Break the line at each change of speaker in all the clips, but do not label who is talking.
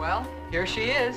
Well, here she is.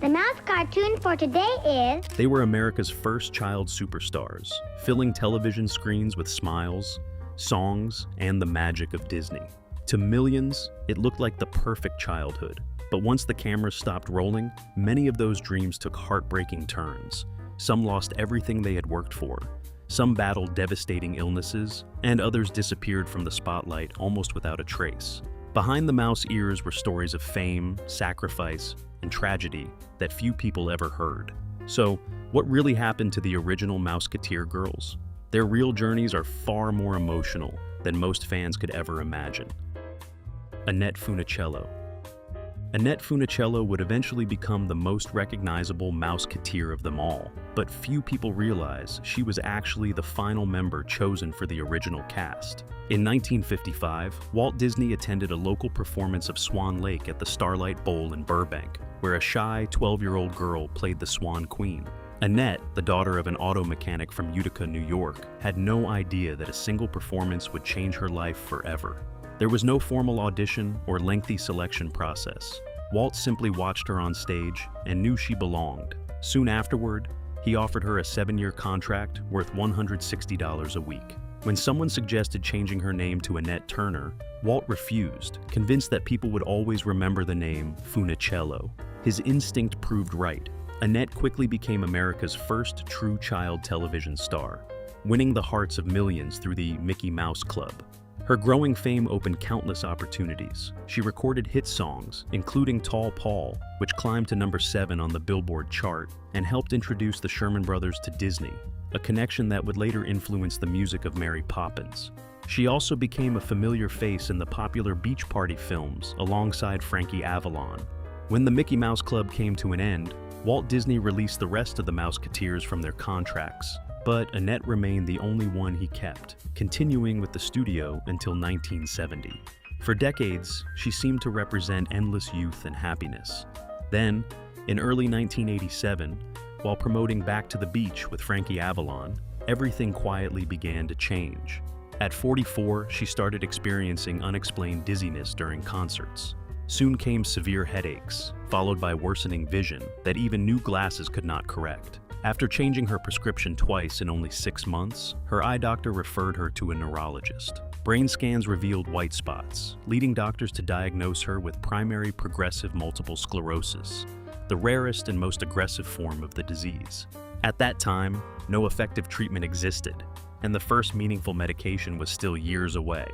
The mouse cartoon for today is...
They were America's first child superstars, filling television screens with smiles, songs, and the magic of Disney. To millions, it looked like the perfect childhood. But once the cameras stopped rolling, many of those dreams took heartbreaking turns. Some lost everything they had worked for. Some battled devastating illnesses, and others disappeared from the spotlight almost without a trace. Behind the mouse ears were stories of fame, sacrifice, and tragedy that few people ever heard. So, what really happened to the original Mouseketeer Girls? Their real journeys are far more emotional than most fans could ever imagine. Annette Funicello. Annette Funicello would eventually become the most recognizable Mouseketeer of them all, but few people realize she was actually the final member chosen for the original cast. In 1955, Walt Disney attended a local performance of Swan Lake at the Starlight Bowl in Burbank, where a shy 12-year-old girl played the Swan Queen. Annette, the daughter of an auto mechanic from Utica, New York, had no idea that a single performance would change her life forever. There was no formal audition or lengthy selection process. Walt simply watched her on stage and knew she belonged. Soon afterward, he offered her a 7-year contract worth $160 a week. When someone suggested changing her name to Annette Turner, Walt refused, convinced that people would always remember the name Funicello. His instinct proved right. Annette quickly became America's first true child television star, winning the hearts of millions through the Mickey Mouse Club. Her growing fame opened countless opportunities. She recorded hit songs, including Tall Paul, which climbed to number 7 on the Billboard chart, and helped introduce the Sherman Brothers to Disney, a connection that would later influence the music of Mary Poppins. She also became a familiar face in the popular Beach Party films alongside Frankie Avalon. When the Mickey Mouse Club came to an end, Walt Disney released the rest of the Mouseketeers from their contracts. But Annette remained the only one he kept, continuing with the studio until 1970. For decades, she seemed to represent endless youth and happiness. Then, in early 1987, while promoting Back to the Beach with Frankie Avalon, everything quietly began to change. At 44, she started experiencing unexplained dizziness during concerts. Soon came severe headaches, followed by worsening vision that even new glasses could not correct. After changing her prescription twice in only 6 months, her eye doctor referred her to a neurologist. Brain scans revealed white spots, leading doctors to diagnose her with primary progressive multiple sclerosis, the rarest and most aggressive form of the disease. At that time, no effective treatment existed, and the first meaningful medication was still years away.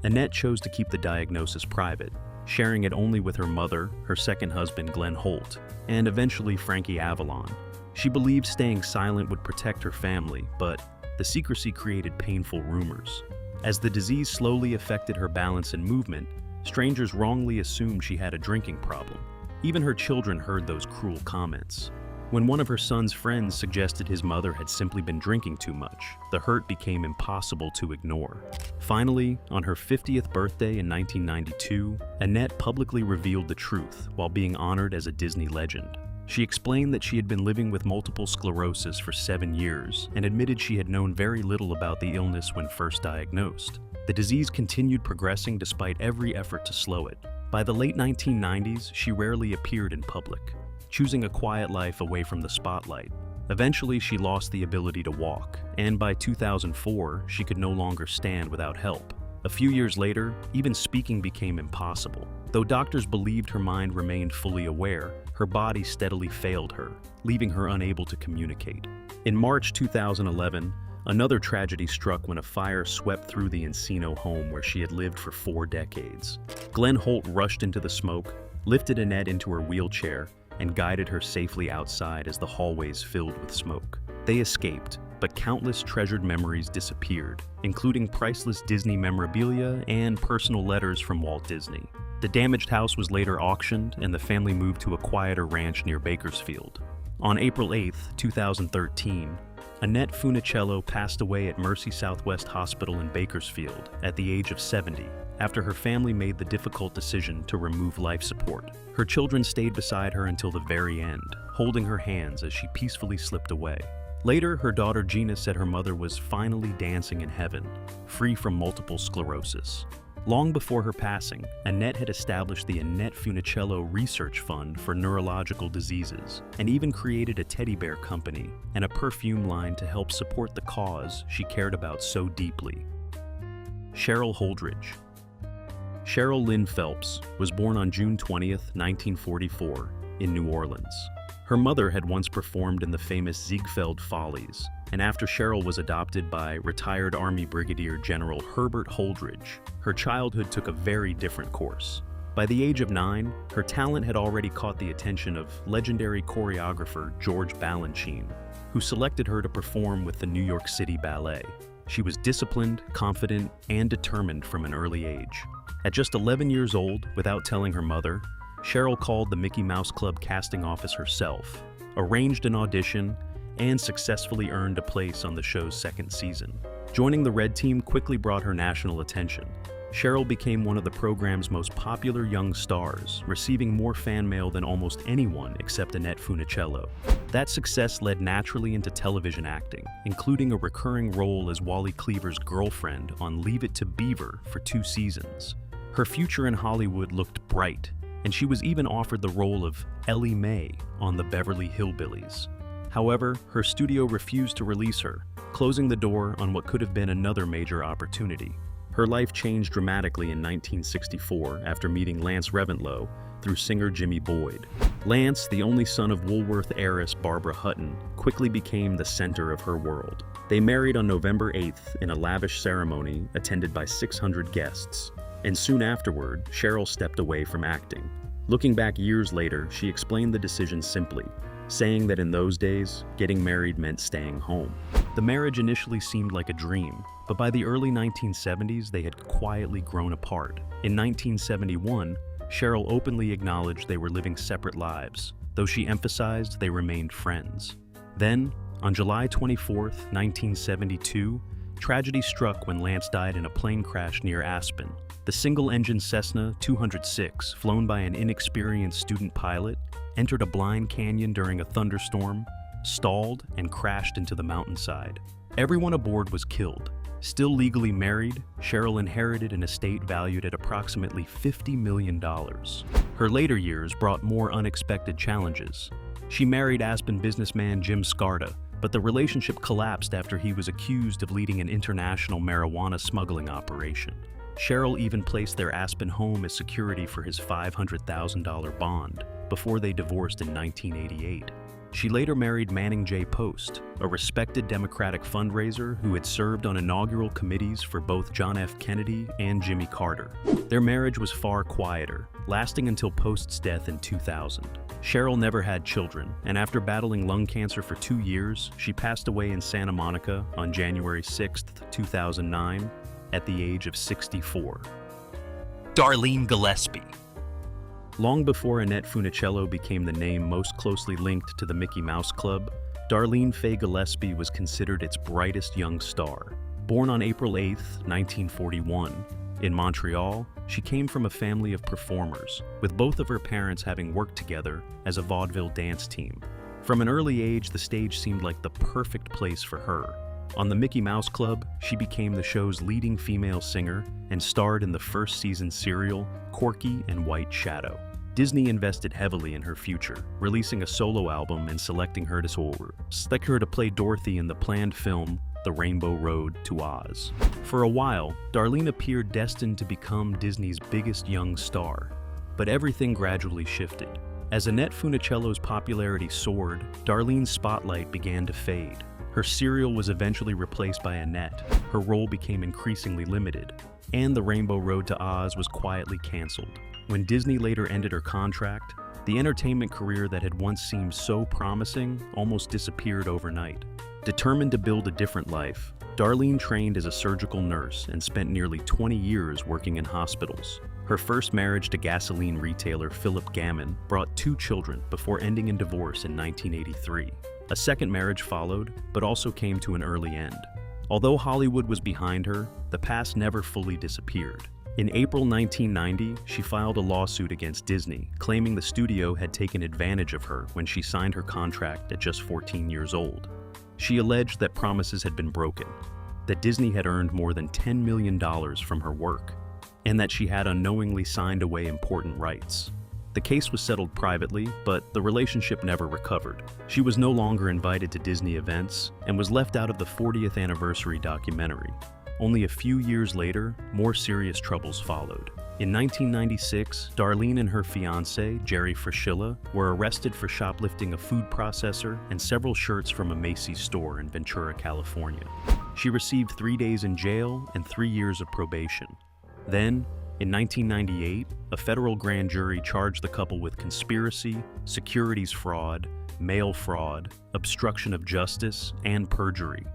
Annette chose to keep the diagnosis private, sharing it only with her mother, her second husband Glenn Holt, and eventually Frankie Avalon. She believed staying silent would protect her family, but the secrecy created painful rumors. As the disease slowly affected her balance and movement, strangers wrongly assumed she had a drinking problem. Even her children heard those cruel comments. When one of her son's friends suggested his mother had simply been drinking too much, the hurt became impossible to ignore. Finally, on her 50th birthday in 1992, Annette publicly revealed the truth while being honored as a Disney legend. She explained that she had been living with multiple sclerosis for 7 years and admitted she had known very little about the illness when first diagnosed. The disease continued progressing despite every effort to slow it. By the late 1990s, she rarely appeared in public, choosing a quiet life away from the spotlight. Eventually, she lost the ability to walk, and by 2004, she could no longer stand without help. A few years later, even speaking became impossible. Though doctors believed her mind remained fully aware, her body steadily failed her, leaving her unable to communicate. In March 2011, another tragedy struck when a fire swept through the Encino home where she had lived for 4 decades. Glenn Holt rushed into the smoke, lifted Annette into her wheelchair, and guided her safely outside as the hallways filled with smoke. They escaped, but countless treasured memories disappeared, including priceless Disney memorabilia and personal letters from Walt Disney. The damaged house was later auctioned, and the family moved to a quieter ranch near Bakersfield. On April 8, 2013, Annette Funicello passed away at Mercy Southwest Hospital in Bakersfield at the age of 70, after her family made the difficult decision to remove life support. Her children stayed beside her until the very end, holding her hands as she peacefully slipped away. Later, her daughter Gina said her mother was finally dancing in heaven, free from multiple sclerosis. Long before her passing, Annette had established the Annette Funicello Research Fund for Neurological Diseases and even created a teddy bear company and a perfume line to help support the cause she cared about so deeply. Cheryl Holdridge. Cheryl Lynn Phelps was born on June 20th, 1944, in New Orleans. Her mother had once performed in the famous Ziegfeld Follies, and after Cheryl was adopted by retired Army Brigadier General Herbert Holdridge, her childhood took a very different course. By the age of 9, her talent had already caught the attention of legendary choreographer George Balanchine, who selected her to perform with the New York City Ballet. She was disciplined, confident, and determined from an early age. At just 11 years old, without telling her mother, Cheryl called the Mickey Mouse Club casting office herself, arranged an audition, and successfully earned a place on the show's second season. Joining the Red Team quickly brought her national attention. Cheryl became one of the program's most popular young stars, receiving more fan mail than almost anyone except Annette Funicello. That success led naturally into television acting, including a recurring role as Wally Cleaver's girlfriend on Leave It to Beaver for 2 seasons. Her future in Hollywood looked bright, and she was even offered the role of Ellie Mae on the Beverly Hillbillies. However, her studio refused to release her, closing the door on what could have been another major opportunity. Her life changed dramatically in 1964 after meeting Lance Reventlow through singer Jimmy Boyd. Lance, the only son of Woolworth heiress Barbara Hutton, quickly became the center of her world. They married on November 8th in a lavish ceremony attended by 600 guests. And soon afterward, Cheryl stepped away from acting. Looking back years later, she explained the decision simply, saying that in those days, getting married meant staying home. The marriage initially seemed like a dream, but by the early 1970s, they had quietly grown apart. In 1971, Cheryl openly acknowledged they were living separate lives, though she emphasized they remained friends. Then, on July 24, 1972, tragedy struck when Lance died in a plane crash near Aspen. The single-engine Cessna 206, flown by an inexperienced student pilot, entered a blind canyon during a thunderstorm, stalled, and crashed into the mountainside. Everyone aboard was killed. Still legally married, Cheryl inherited an estate valued at approximately $50 million. Her later years brought more unexpected challenges. She married Aspen businessman Jim Scarta, but the relationship collapsed after he was accused of leading an international marijuana smuggling operation. Cheryl even placed their Aspen home as security for his $500,000 bond before they divorced in 1988. She later married Manning J. Post, a respected Democratic fundraiser who had served on inaugural committees for both John F. Kennedy and Jimmy Carter. Their marriage was far quieter, lasting until Post's death in 2000. Cheryl never had children, and after battling lung cancer for 2 years, she passed away in Santa Monica on January 6, 2009, at the age of 64. Darlene Gillespie. Long before Annette Funicello became the name most closely linked to the Mickey Mouse Club, Darlene Faye Gillespie was considered its brightest young star. Born on April 8, 1941, in Montreal, she came from a family of performers, with both of her parents having worked together as a vaudeville dance team. From an early age, the stage seemed like the perfect place for her. On the Mickey Mouse Club, she became the show's leading female singer and starred in the first season serial Corky and White Shadow. Disney invested heavily in her future, releasing a solo album and selecting her to play Dorothy in the planned film The Rainbow Road to Oz. For a while, Darlene appeared destined to become Disney's biggest young star, but everything gradually shifted. As Annette Funicello's popularity soared, Darlene's spotlight began to fade. Her serial was eventually replaced by Annette, her role became increasingly limited, and The Rainbow Road to Oz was quietly canceled. When Disney later ended her contract, the entertainment career that had once seemed so promising almost disappeared overnight. Determined to build a different life, Darlene trained as a surgical nurse and spent nearly 20 years working in hospitals. Her first marriage to gasoline retailer Philip Gammon brought 2 children before ending in divorce in 1983. A second marriage followed, but also came to an early end. Although Hollywood was behind her, the past never fully disappeared. In April 1990, she filed a lawsuit against Disney, claiming the studio had taken advantage of her when she signed her contract at just 14 years old. She alleged that promises had been broken, that Disney had earned more than $10 million from her work, and that she had unknowingly signed away important rights. The case was settled privately, but the relationship never recovered. She was no longer invited to Disney events and was left out of the 40th anniversary documentary. Only a few years later, more serious troubles followed. In 1996, Darlene and her fiancé, Jerry Fraschilla, were arrested for shoplifting a food processor and several shirts from a Macy's store in Ventura, California. She received 3 days in jail and 3 years of probation. Then, in 1998, a federal grand jury charged the couple with conspiracy, securities fraud, mail fraud, obstruction of justice, and perjury.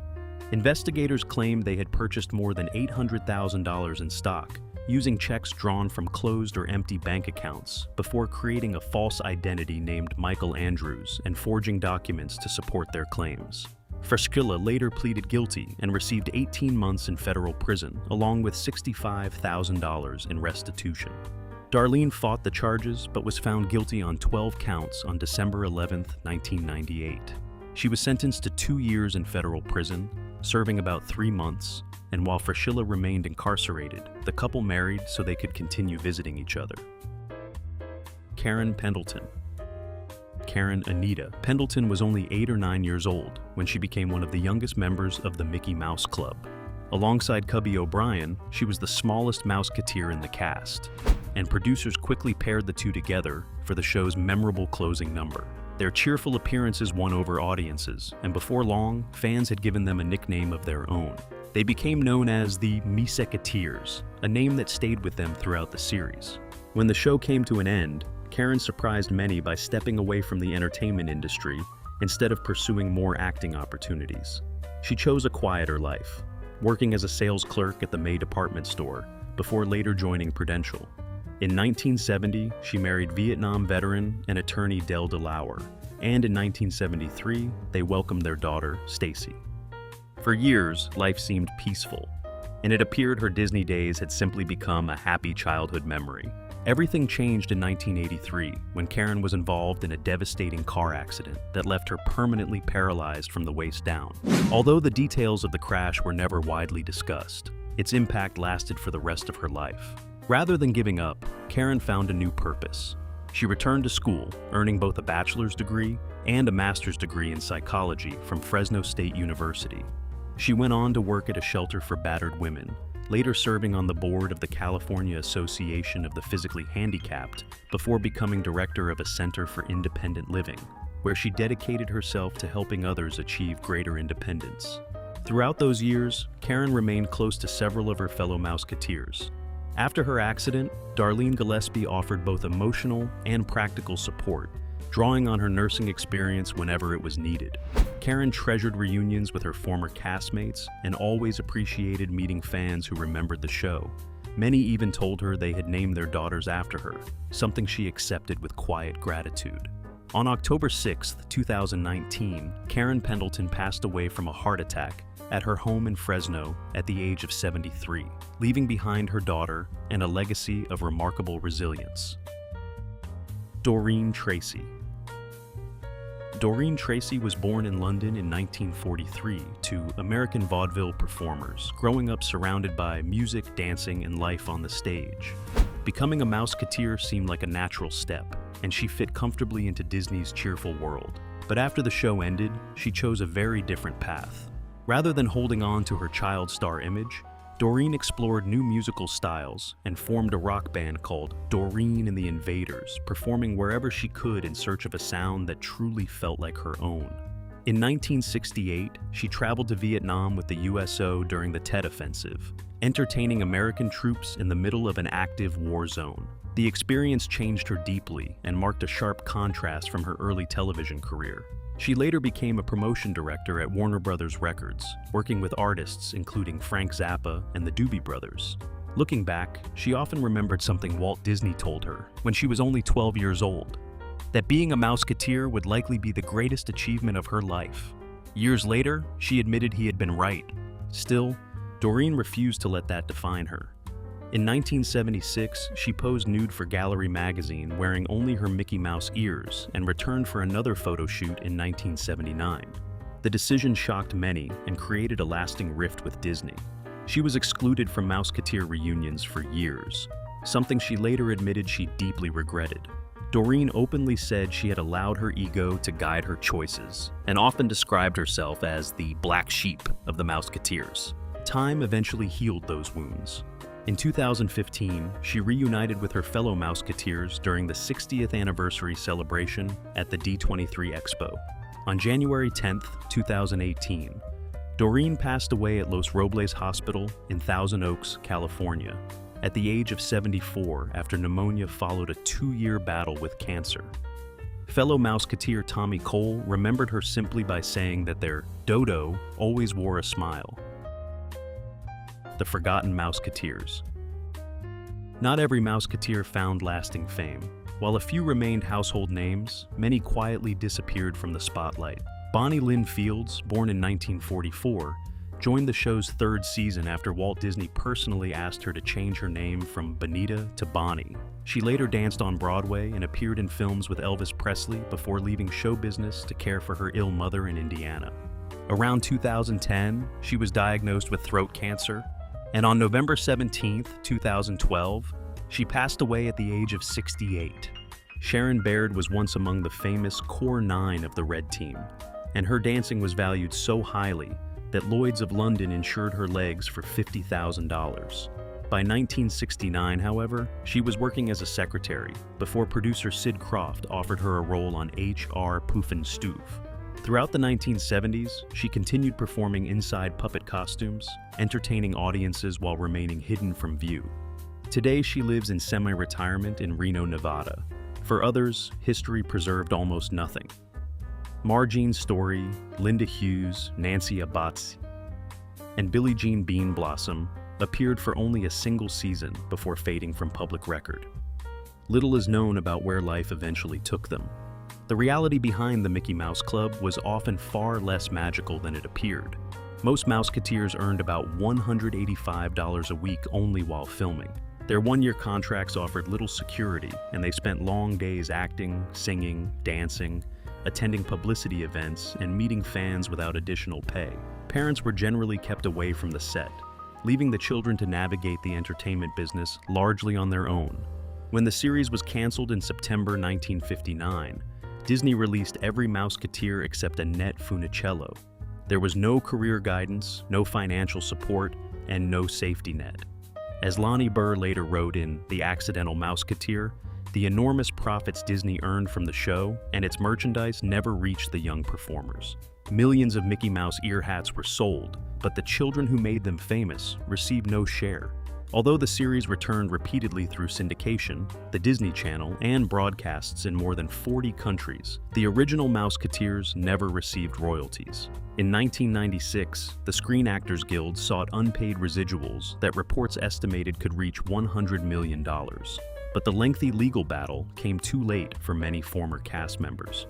Investigators claimed they had purchased more than $800,000 in stock, using checks drawn from closed or empty bank accounts before creating a false identity named Michael Andrews and forging documents to support their claims. Fraschilla later pleaded guilty and received 18 months in federal prison, along with $65,000 in restitution. Darlene fought the charges but was found guilty on 12 counts on December 11, 1998. She was sentenced to 2 years in federal prison, serving about 3 months, and while Fraschilla remained incarcerated, the couple married so they could continue visiting each other. Karen Pendleton. Karen Anita Pendleton was only 8 or 9 years old when she became one of the youngest members of the Mickey Mouse Club. Alongside Cubby O'Brien, she was the smallest Mouseketeer in the cast, and producers quickly paired the two together for the show's memorable closing number. Their cheerful appearances won over audiences, and before long, fans had given them a nickname of their own. They became known as the Mouseketeers, a name that stayed with them throughout the series. When the show came to an end, Karen surprised many by stepping away from the entertainment industry instead of pursuing more acting opportunities. She chose a quieter life, working as a sales clerk at the May department store before later joining Prudential. In 1970, she married Vietnam veteran and attorney Del DeLauer, and in 1973, they welcomed their daughter, Stacy. For years, life seemed peaceful, and it appeared her Disney days had simply become a happy childhood memory. Everything changed in 1983 when Karen was involved in a devastating car accident that left her permanently paralyzed from the waist down. Although the details of the crash were never widely discussed, its impact lasted for the rest of her life. Rather than giving up, Karen found a new purpose. She returned to school, earning both a bachelor's degree and a master's degree in psychology from Fresno State University. She went on to work at a shelter for battered women, later serving on the board of the California Association of the Physically Handicapped before becoming director of a Center for Independent Living, where she dedicated herself to helping others achieve greater independence. Throughout those years, Karen remained close to several of her fellow Mouseketeers. After her accident, Darlene Gillespie offered both emotional and practical support, drawing on her nursing experience whenever it was needed. Karen treasured reunions with her former castmates and always appreciated meeting fans who remembered the show. Many even told her they had named their daughters after her, something she accepted with quiet gratitude. On October 6, 2019, Karen Pendleton passed away from a heart attack at her home in Fresno at the age of 73, leaving behind her daughter and a legacy of remarkable resilience. Doreen Tracey. Doreen Tracey was born in London in 1943 to American vaudeville performers, growing up surrounded by music, dancing, and life on the stage. Becoming a Mouseketeer seemed like a natural step, and she fit comfortably into Disney's cheerful world. But after the show ended, she chose a very different path. Rather than holding on to her child star image, Doreen explored new musical styles and formed a rock band called Doreen and the Invaders, performing wherever she could in search of a sound that truly felt like her own. In 1968, she traveled to Vietnam with the USO during the Tet Offensive, entertaining American troops in the middle of an active war zone. The experience changed her deeply and marked a sharp contrast from her early television career. She later became a promotion director at Warner Brothers Records, working with artists including Frank Zappa and the Doobie Brothers. Looking back, she often remembered something Walt Disney told her when she was only 12 years old, that being a Mouseketeer would likely be the greatest achievement of her life. Years later, she admitted he had been right. Still, Doreen refused to let that define her. In 1976, she posed nude for Gallery magazine wearing only her Mickey Mouse ears and returned for another photo shoot in 1979. The decision shocked many and created a lasting rift with Disney. She was excluded from Mouseketeer reunions for years, something she later admitted she deeply regretted. Doreen openly said she had allowed her ego to guide her choices, and often described herself as the black sheep of the Mouseketeers. Time eventually healed those wounds. In 2015, she reunited with her fellow Mouseketeers during the 60th anniversary celebration at the D23 Expo. On January 10, 2018, Doreen passed away at Los Robles Hospital in Thousand Oaks, California, at the age of 74 after pneumonia followed a 2-year battle with cancer. Fellow Mouseketeer Tommy Cole remembered her simply by saying that their dodo always wore a smile. The forgotten Mouseketeers. Not every Mouseketeer found lasting fame. While a few remained household names, many quietly disappeared from the spotlight. Bonnie Lynn Fields, born in 1944, joined the show's 3rd season after Walt Disney personally asked her to change her name from Bonita to Bonnie. She later danced on Broadway and appeared in films with Elvis Presley before leaving show business to care for her ill mother in Indiana. Around 2010, she was diagnosed with throat cancer, and on November 17, 2012, she passed away at the age of 68. Sharon Baird was once among the famous Core 9 of the Red Team, and her dancing was valued so highly that Lloyd's of London insured her legs for $50,000. By 1969, however, she was working as a secretary before producer Sid Croft offered her a role on H.R. Pufnstuf. Throughout the 1970s, she continued performing inside puppet costumes, entertaining audiences while remaining hidden from view. Today, she lives in semi-retirement in Reno, Nevada. For others, history preserved almost nothing. Margene Story, Linda Hughes, Nancy Abbasi, and Billie Jean Bean Blossom appeared for only a single season before fading from public record. Little is known about where life eventually took them. The reality behind the Mickey Mouse Club was often far less magical than it appeared. Most Mouseketeers earned about $185 a week only while filming. Their 1-year contracts offered little security, and they spent long days acting, singing, dancing, attending publicity events, and meeting fans without additional pay. Parents were generally kept away from the set, leaving the children to navigate the entertainment business largely on their own. When the series was canceled in September 1959, Disney released every Mouseketeer except Annette Funicello. There was no career guidance, no financial support, and no safety net. As Lonnie Burr later wrote in The Accidental Mouseketeer, the enormous profits Disney earned from the show and its merchandise never reached the young performers. Millions of Mickey Mouse ear hats were sold, but the children who made them famous received no share. Although the series returned repeatedly through syndication, the Disney Channel, and broadcasts in more than 40 countries, the original Mouseketeers never received royalties. In 1996, the Screen Actors Guild sought unpaid residuals that reports estimated could reach $100 million. But the lengthy legal battle came too late for many former cast members.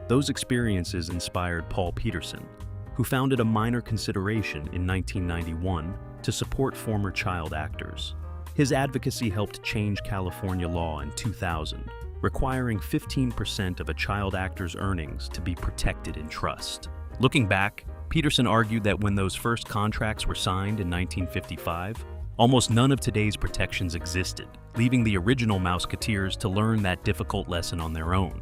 Those experiences inspired Paul Peterson, who founded a minor consideration in 1991 to support former child actors. His advocacy helped change California law in 2000, requiring 15% of a child actor's earnings to be protected in trust. Looking back, Peterson argued that when those first contracts were signed in 1955, almost none of today's protections existed, leaving the original Mouseketeers to learn that difficult lesson on their own.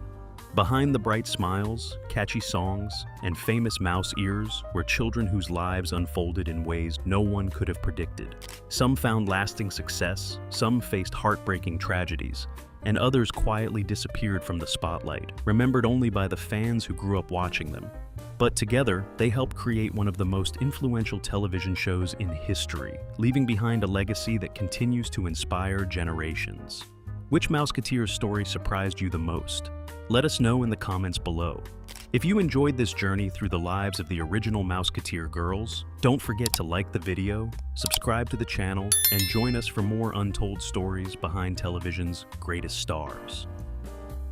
Behind the bright smiles, catchy songs, and famous mouse ears were children whose lives unfolded in ways no one could have predicted. Some found lasting success, some faced heartbreaking tragedies, and others quietly disappeared from the spotlight, remembered only by the fans who grew up watching them. But together, they helped create one of the most influential television shows in history, leaving behind a legacy that continues to inspire generations. Which Mouseketeers story surprised you the most? Let us know in the comments below. If you enjoyed this journey through the lives of the original Mouseketeer Girls, don't forget to like the video, subscribe to the channel, and join us for more untold stories behind television's greatest stars.